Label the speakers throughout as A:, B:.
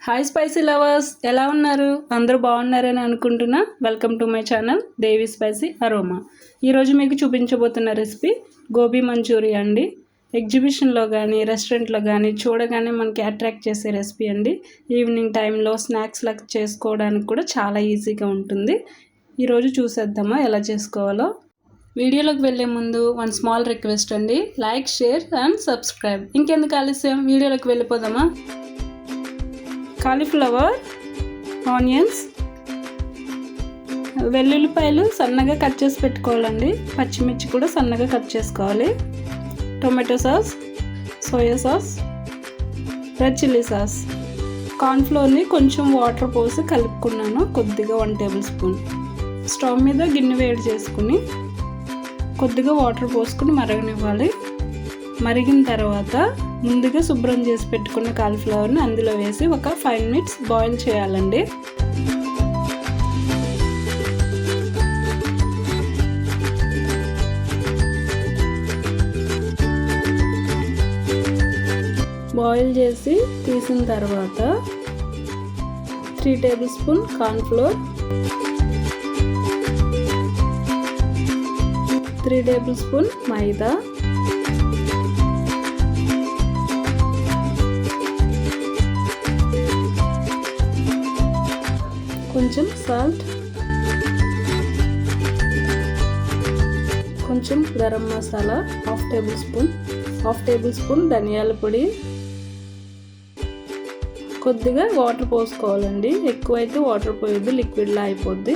A: Hi spicy lovers, ఎలా ఉన్నారు? అందరూ బాగున్నారని అనుకుంటున్నా. Welcome to my channel Devi spicy aroma. ఈరోజు మీకు చూపించబోతున్న రెసిపీ గోబీ మంచూరియా అండి. ఎగ్జిబిషన్లో కానీ రెస్టారెంట్లో కానీ చూడగానే మనకి అట్రాక్ట్ చేసే రెసిపీ అండి. ఈవినింగ్ టైంలో స్నాక్స్లా చేసుకోవడానికి కూడా చాలా ఈజీగా ఉంటుంది. ఈరోజు చూసేద్దామా ఎలా చేసుకోవాలో. వీడియోలోకి వెళ్ళే ముందు వన్ స్మాల్ రిక్వెస్ట్ అండి, లైక్, షేర్ అండ్ సబ్స్క్రైబ్. ఇంకెందుకు ఆలస్యం, వీడియోలోకి వెళ్ళిపోదామా. కాలీఫ్లవర్, ఆనియన్స్, వెల్లుల్లిపాయలు సన్నగా కట్ చేసి పెట్టుకోవాలండి. పచ్చిమిర్చి కూడా సన్నగా కట్ చేసుకోవాలి. Tomato sauce, soya sauce, red chilli sauce, కార్న్ఫ్లోర్ని కొంచెం వాటర్ పోసి కలుపుకున్నాను, కొద్దిగా 1 టేబుల్ స్పూన్. స్టవ్ మీద గిన్నె వేడి చేసుకుని కొద్దిగా వాటర్ పోసుకుని మరగనివ్వాలి. మరిగిన తర్వాత ముందుగా శుభ్రం చేసి పెట్టుకున్న కాలీఫ్లవర్ని అందులో వేసి ఒక 5 మినిట్స్ బాయిల్ చేయాలండి. బాయిల్ చేసి తీసిన తర్వాత 3 tablespoon cornflour, 3 tablespoon maida, కొంచెం సాల్ట్, కొంచెం garam masala, half tablespoon ధనియాల పొడి, కొద్దిగా వాటర్ పోసుకోవాలండి. ఎక్కువైతే వాటర్ పోయొద్దు, లిక్విడ్లా అయిపోద్ది.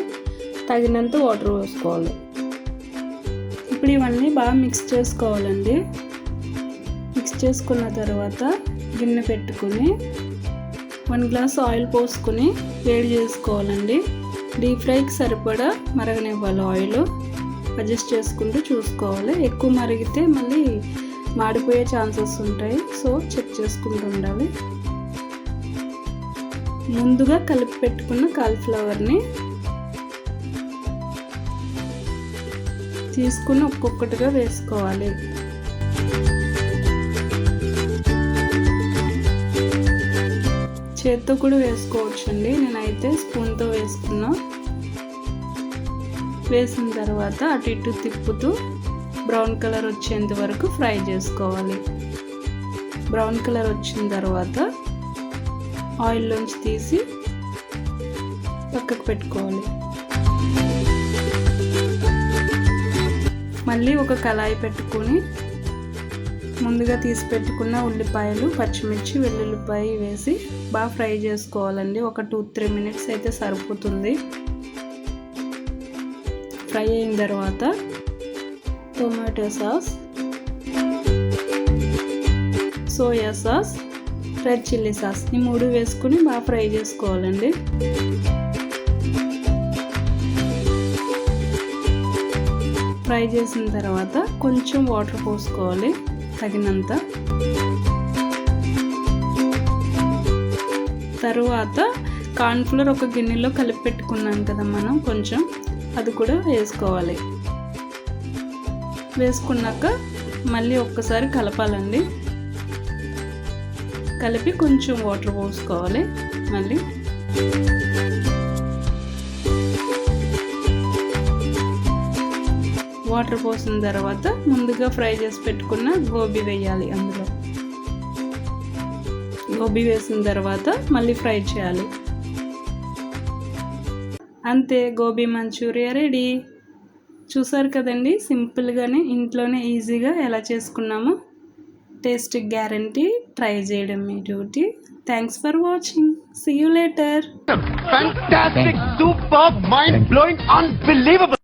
A: తగినంత వాటర్ పోసుకోవాలి. ఇప్పుడు ఇవన్నీ బాగా మిక్స్ చేసుకోవాలండి. మిక్స్ చేసుకున్న తర్వాత గిన్నె పెట్టుకుని 1 గ్లాస్ ఆయిల్ పోసుకుని వేడి చేసుకోవాలండి. డీప్ ఫ్రైకి సరిపడా మరగనివ్వాలి. ఆయిల్ అడ్జస్ట్ చేసుకుంటూ చూసుకోవాలి. ఎక్కువ మరిగితే మళ్ళీ మాడిపోయే ఛాన్సెస్ ఉంటాయి, సో చెక్ చేసుకుంటూ ఉండాలి. ముందుగా కలిపి పెట్టుకున్న కాలీఫ్లవర్ని తీసుకుని ఒక్కొక్కటిగా వేసుకోవాలి. చేత్తో కూడా వేసుకోవచ్చండి, నేనైతే స్పూన్తో వేసుకున్నా. వేసిన తర్వాత అటు ఇటు తిప్పుతూ బ్రౌన్ కలర్ వచ్చేంత వరకు ఫ్రై చేసుకోవాలి. బ్రౌన్ కలర్ వచ్చిన తర్వాత ఆయిల్లోంచి తీసి పక్కకు పెట్టుకోవాలి. మళ్ళీ ఒక కళాయి పెట్టుకొని ముందుగా తీసి పెట్టుకున్న ఉల్లిపాయలు, పచ్చిమిర్చి, వెల్లుల్లిపాయ వేసి బాగా ఫ్రై చేసుకోవాలండి. ఒక 2-3 మినిట్స్ అయితే సరిపోతుంది. ఫ్రై అయిన తర్వాత tomato sauce, soya sauce, red chilli sauce, ఈ 3 వేసుకుని బాగా ఫ్రై చేసుకోవాలండి. ఫ్రై చేసిన తర్వాత కొంచెం వాటర్ పోసుకోవాలి తగినంత. తరువాత కార్న్ఫ్లోర్ ఒక గిన్నెలో కలిపి పెట్టుకున్నాం కదా మనం, కొంచెం అది కూడా వేసుకోవాలి. వేసుకున్నాక మళ్ళీ ఒక్కసారి కలపాలండి. కలిపి కొంచెం వాటర్ పోసుకోవాలి. మళ్ళీ వాటర్ పోసిన తర్వాత ముందుగా ఫ్రై చేసి పెట్టుకున్న గోబీ వేయాలి. అందులో గోబీ వేసిన తర్వాత మళ్ళీ ఫ్రై చేయాలి. అంతే, గోబీ మంచూరియా రెడీ. చూసారు కదండి, సింపుల్గానే ఇంట్లోనే ఈజీగా ఎలా చేసుకున్నాము. టేస్ట్ గ్యారంటీ, ట్రై చేయడం మీ duty. Thanks for watching. See you later.
B: Fantastic, superb, mind-blowing, unbelievable.